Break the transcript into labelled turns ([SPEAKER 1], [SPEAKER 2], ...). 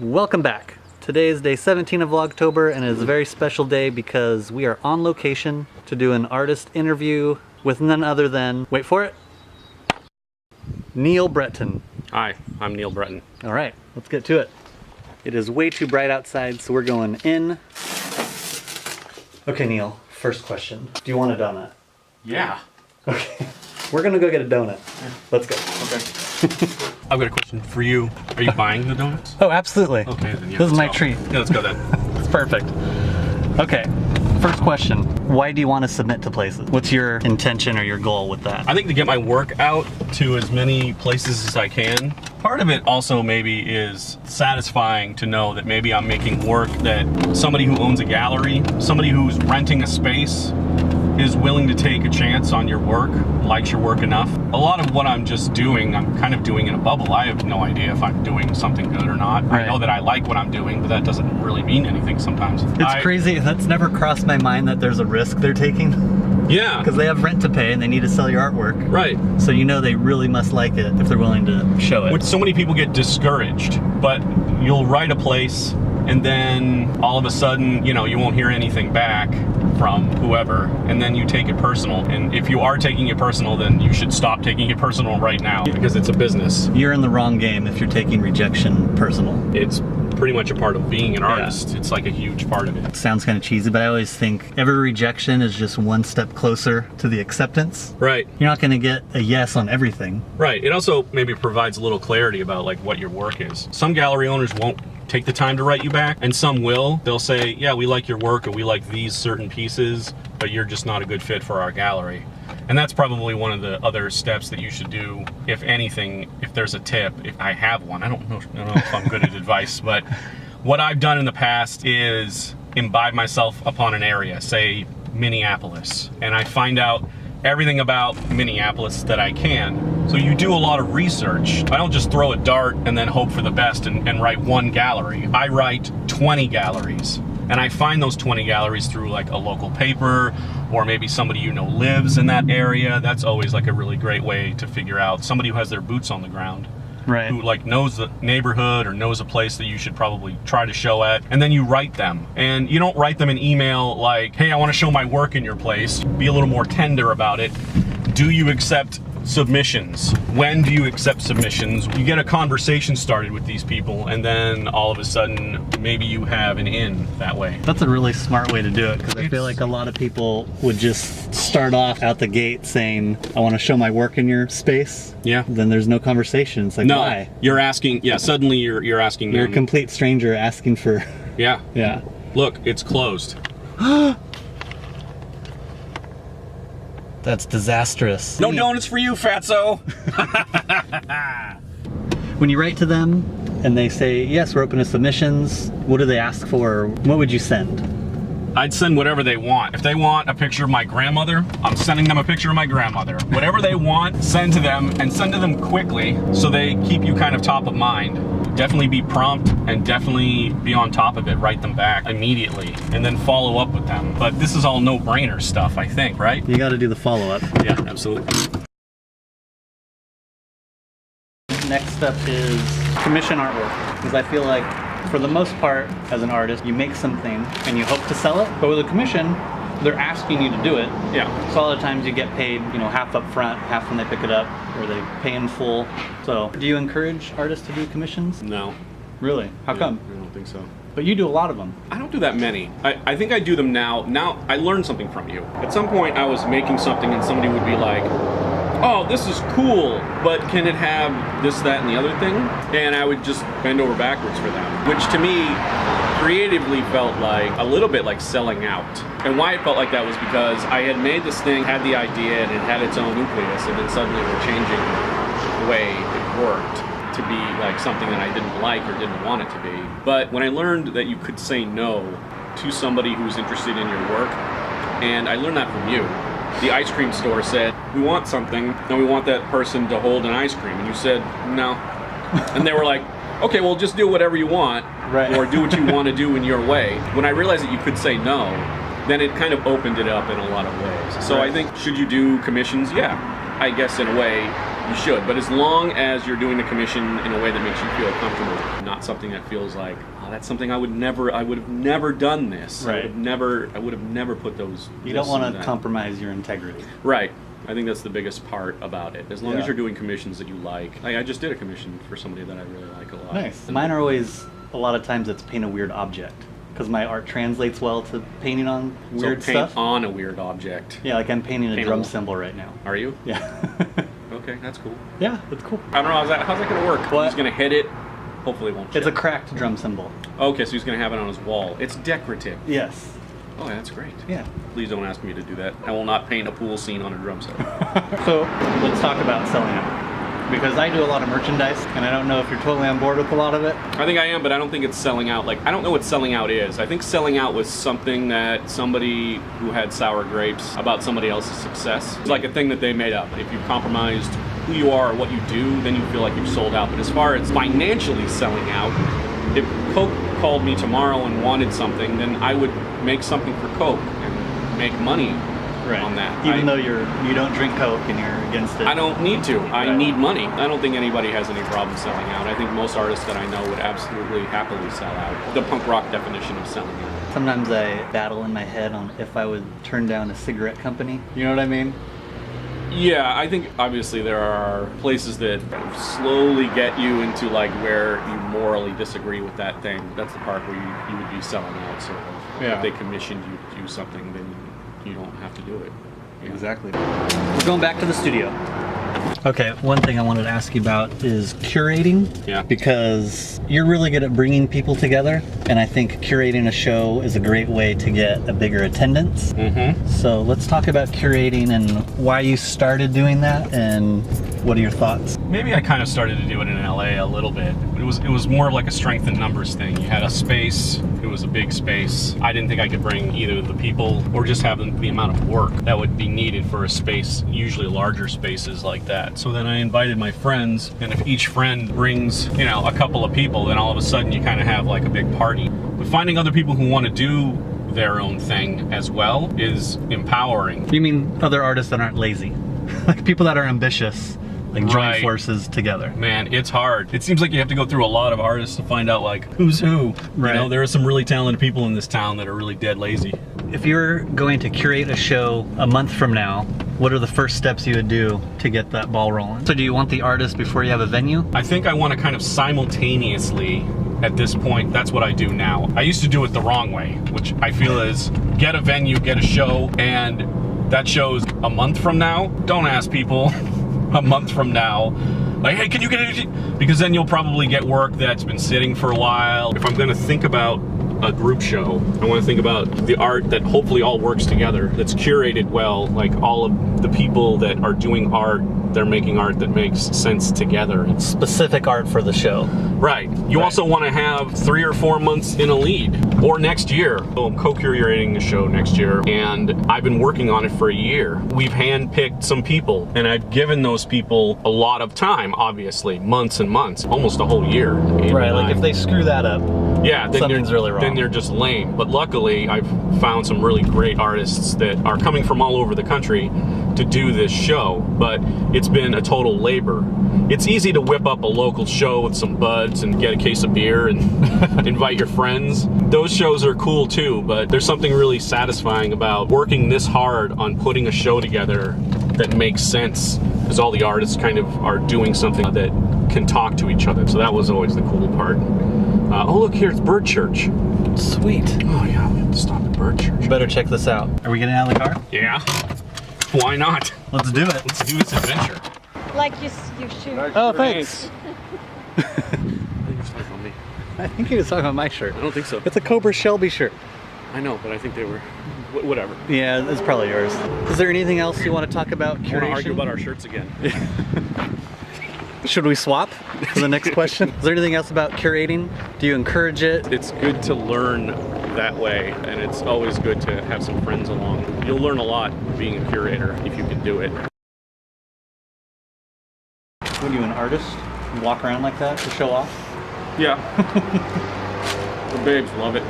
[SPEAKER 1] Welcome back. Today is day 17 of Vlogtober, and it is a very special day because we are on location to do an artist interview with none other than, wait for it, Neal Breton.
[SPEAKER 2] Hi, I'm Neal Breton.
[SPEAKER 1] All right, let's get to it. It is way too bright outside, so we're going in. Okay, Neal, first question. Do you want a donut?
[SPEAKER 2] Yeah.
[SPEAKER 1] Okay, we're gonna go get a donut. Let's go.
[SPEAKER 2] Okay. I've got a question for you. Are you buying the donuts?
[SPEAKER 1] Oh, absolutely.
[SPEAKER 2] Okay, then yeah.
[SPEAKER 1] This is my
[SPEAKER 2] go.
[SPEAKER 1] treat.
[SPEAKER 2] Yeah, let's go then.
[SPEAKER 1] It's perfect. Okay, first question. Why do you want to submit to places? What's your intention or your goal with that?
[SPEAKER 2] I think to get my work out to as many places as I can. Part of it also maybe is satisfying to know that maybe I'm making work that somebody who owns a gallery, somebody who's renting a space, is willing to take a chance on your work, likes your work enough. A lot of what I'm just doing, I'm kind of doing in a bubble. I have no idea if I'm doing something good or not. Right. I know that I like what I'm doing, but that doesn't really mean anything sometimes.
[SPEAKER 1] It's crazy. That's never crossed my mind that there's a risk they're taking.
[SPEAKER 2] Yeah.
[SPEAKER 1] Because they have rent to pay and they need to sell your artwork.
[SPEAKER 2] Right.
[SPEAKER 1] So you know they really must like it if they're willing to show it.
[SPEAKER 2] Which so many people get discouraged, but you'll write a place and then all of a sudden, you know, you won't hear anything back from whoever, and then you take it personal. And if you are taking it personal, then you should stop taking it personal right now because it's a business.
[SPEAKER 1] You're in the wrong game if you're taking rejection personal.
[SPEAKER 2] It's pretty much a part of being an artist. Yeah. It's like a huge part of it.
[SPEAKER 1] It sounds kind of cheesy, but I always think every rejection is just one step closer to the acceptance.
[SPEAKER 2] Right.
[SPEAKER 1] You're not going to get a yes on everything.
[SPEAKER 2] Right. It also maybe provides a little clarity about like what your work is. Some gallery owners won't take the time to write you back, and some will. They'll say, yeah, we like your work and we like these certain pieces, but you're just not a good fit for our gallery. And that's probably one of the other steps that you should do, if anything, if there's a tip. If I have one, I don't know if I'm good at advice, but what I've done in the past is imbibe myself upon an area, say Minneapolis, and I find out everything about Minneapolis that I can. So you do a lot of research. I don't just throw a dart and then hope for the best and write one gallery. I write 20 galleries. And I find those 20 galleries through like a local paper, or maybe somebody you know lives in that area. That's always like a really great way to figure out somebody who has their boots on the ground. Right. Who like knows the neighborhood or knows a place that you should probably try to show at, and then you write them. And you don't write them an email like, hey, I want to show my work in your place. Be a little more tender about it. Do you accept submissions? When do you accept submissions? You get a conversation started with these people, and then all of a sudden maybe you have an in that way. That's
[SPEAKER 1] a really smart way to do it, because I feel like a lot of people would just start off out the gate saying, I want to show my work in your space.
[SPEAKER 2] Yeah.
[SPEAKER 1] Then there's no conversation. It's like,
[SPEAKER 2] no,
[SPEAKER 1] why?
[SPEAKER 2] You're asking, yeah, suddenly you're asking
[SPEAKER 1] You're
[SPEAKER 2] them.
[SPEAKER 1] a complete stranger asking for...
[SPEAKER 2] Yeah.
[SPEAKER 1] Yeah.
[SPEAKER 2] Look, it's closed.
[SPEAKER 1] That's disastrous.
[SPEAKER 2] No donuts for you, fatso.
[SPEAKER 1] When you write to them and they say, yes, we're open to submissions, what do they ask for? What would you send?
[SPEAKER 2] I'd send whatever they want. If they want a picture of my grandmother, I'm sending them a picture of my grandmother. Whatever they want, send to them, and send to them quickly so they keep you kind of top of mind. Definitely be prompt and definitely be on top of it. Write them back immedately and then follow up with them. But this is all no-brainer stuff, I think, right?
[SPEAKER 1] You got to do the follow-up.
[SPEAKER 2] Yeah, absolutely.
[SPEAKER 1] Next step is commission artwork, because I feel like for the most part as an artist you make something and you hope to sell it, but with a commission they're asking you to do it. Yeah. So a lot of times you get paid, you know, half up front, half when they pick it up, or they pay in full. So do you encourage artists to do commissions?
[SPEAKER 2] No.
[SPEAKER 1] Really? How come?
[SPEAKER 2] I don't think so.
[SPEAKER 1] But you do a lot of them.
[SPEAKER 2] I don't do that many. I think I do them now. Now I learned something from you. At some point I was making something and somebody would be like, oh, this is cool, but can it have this, that, and the other thing? And I would just bend over backwards for them, which to me creatively felt like a little bit like selling out. And why it felt like that was because I had made this thing, had the idea, and it had its own nucleus, and then suddenly we're changing the way it worked to be like something that I didn't like or didn't want it to be. But when I learned that you could say no to somebody who's interested in your work, and I learned that from you. The ice cream store said, we want something, and we want that person to hold an ice cream. And you said, no. And they were like, okay, well, just do whatever you want, right, or do what you want to do in your way. When I realized that you could say no, then it kind of opened it up in a lot of ways. So right. I think, should you do commissions? Yeah, I guess in a way You should, but as long as you're doing the commission in a way that makes you feel comfortable, not something that feels like, oh, that's something I would have never done this.
[SPEAKER 1] Right.
[SPEAKER 2] I would have never put those.
[SPEAKER 1] You don't want to compromise your integrity.
[SPEAKER 2] Right. I think that's the biggest part about it. As long as
[SPEAKER 1] Yeah.
[SPEAKER 2] you're doing commissions that you like. I just did a commission for somebody that I really like a lot.
[SPEAKER 1] Nice. Mine are always, a lot of times it's paint a weird object. Because my art translates well to painting on weird
[SPEAKER 2] so paint
[SPEAKER 1] stuff.
[SPEAKER 2] on a weird object.
[SPEAKER 1] Yeah, like I'm painting a
[SPEAKER 2] Paint
[SPEAKER 1] drum
[SPEAKER 2] a-
[SPEAKER 1] cymbal right now.
[SPEAKER 2] Are you?
[SPEAKER 1] Yeah.
[SPEAKER 2] Okay, that's cool.
[SPEAKER 1] Yeah, it's cool.
[SPEAKER 2] I don't know, how's that gonna work?
[SPEAKER 1] What?
[SPEAKER 2] He's gonna hit it. Hopefully it won't
[SPEAKER 1] It's a
[SPEAKER 2] chip.
[SPEAKER 1] cracked drum cymbal.
[SPEAKER 2] Okay, so he's gonna have it on his wall. It's decorative.
[SPEAKER 1] Yes.
[SPEAKER 2] Oh, that's great.
[SPEAKER 1] Yeah.
[SPEAKER 2] Please don't ask me to do that. I will not paint a pool scene on a drum set.
[SPEAKER 1] So let's talk about selling out. Because I do a lot of merchandise, and I don't know if you're totally on board with a lot of it.
[SPEAKER 2] I think I am, but I don't think it's selling out. Like, I don't know what selling out is. I think selling out was something that somebody who had sour grapes about somebody else's success. It's like a thing that they made up. If you've compromised who you are or what you do, then you feel like you've sold out. But as far as financially selling out, if Coke called me tomorrow and wanted something, then I would make something for Coke and make money on that.
[SPEAKER 1] Even though you don't drink Coke and you're against it.
[SPEAKER 2] I don't need to. I
[SPEAKER 1] Right.
[SPEAKER 2] need money. I don't think anybody has any problem selling out. I think most artists that I know would absolutely happily sell out. The punk rock definition of selling out.
[SPEAKER 1] Sometimes I battle in my head on if I would turn down a cigarette company. You know what I mean?
[SPEAKER 2] Yeah, I think obviously there are places that slowly get you into like where you morally disagree with that thing. That's the part where you would be selling out. So
[SPEAKER 1] Yeah.
[SPEAKER 2] if they commissioned you to do something, then you don't have to do it. Yeah.
[SPEAKER 1] Exactly. We're going back to the studio. Okay, one thing I wanted to ask you about is curating.
[SPEAKER 2] Yeah.
[SPEAKER 1] Because you're really good at bringing people together, and I think curating a show is a great way to get a bigger attendance.
[SPEAKER 2] Mm-hmm.
[SPEAKER 1] So let's talk about curating and why you started doing that, and what are your thoughts?
[SPEAKER 2] Maybe I kind of started to do it in LA a little bit. It was more of like a strength in numbers thing. You had a space, it was a big space. I didn't think I could bring either the people or just have the amount of work that would be needed for a space, usually larger spaces like that. So then I invited my friends, and if each friend brings, you know, a couple of people, then all of a sudden you kind of have like a big party. But finding other people who want to do their own thing as well is empowering.
[SPEAKER 1] You mean other artists that aren't lazy? Like people that are ambitious, like join
[SPEAKER 2] Right.
[SPEAKER 1] forces together.
[SPEAKER 2] Man, it's hard. It seems like you have to go through a lot of artists to find out like who's who.
[SPEAKER 1] Right.
[SPEAKER 2] You know, there are some really talented people in this town that are really dead lazy.
[SPEAKER 1] If you're going to curate a show a month from now, what are the first steps you would do to get that ball rolling? So do you want the artist before you have a venue?
[SPEAKER 2] I think I want to kind of simultaneously, at this point, that's what I do now. I used to do it the wrong way, which I feel is get a venue, get a show, and that show's a month from now. Don't ask people a month from now, like, hey, can you get it? Because then you'll probably get work that's been sitting for a while. If I'm gonna think about a group show, I want to think about the art that hopefully all works together, that's curated well, like all of the people that are doing art, they're making art that makes sense together.
[SPEAKER 1] Specific art for the show.
[SPEAKER 2] Right. You also want to have 3 or 4 months in a lead, or next year. So I'm co-curating the show next year, and I've been working on it for a year. We've handpicked some people, and I've given those people a lot of time, obviously, months and months, almost a whole year.
[SPEAKER 1] Right, like if they screw that up,
[SPEAKER 2] yeah, then
[SPEAKER 1] something's really wrong.
[SPEAKER 2] Then they're just lame. But luckily, I've found some really great artists that are coming from all over the country to do this show, but it's been a total labor. It's easy to whip up a local show with some buds and get a case of beer and invite your friends. Those shows are cool too, but there's something really satisfying about working this hard on putting a show together that makes sense, because all the artists kind of are doing something that can talk to each other. So that was always the cool part. Oh, look here, it's Bird Church.
[SPEAKER 1] sweet.
[SPEAKER 2] Oh yeah, we have to stop at Bird Church.
[SPEAKER 1] You better check this out. Are we getting out of the car?
[SPEAKER 2] Yeah. Why not?
[SPEAKER 1] Let's do it.
[SPEAKER 2] Let's do this adventure.
[SPEAKER 3] Like you shoot.
[SPEAKER 1] Oh, thanks.
[SPEAKER 2] I think you're talking about me.
[SPEAKER 1] I think he was talking about my shirt.
[SPEAKER 2] I don't think so.
[SPEAKER 1] It's a Cobra Shelby shirt.
[SPEAKER 2] I know, but I think they were. Whatever.
[SPEAKER 1] Yeah, it's probably yours. Is there anything else you want to talk about
[SPEAKER 2] I want
[SPEAKER 1] curation?
[SPEAKER 2] to argue about our shirts again.
[SPEAKER 1] Should we swap for the next question? Is there anything else about curating? Do you encourage it?
[SPEAKER 2] It's good to learn that way, and it's always good to have some friends along. You'll learn a lot being a curator if you can do it.
[SPEAKER 1] When you're an artist, you walk around like that to show off?
[SPEAKER 2] Yeah. The babes love it.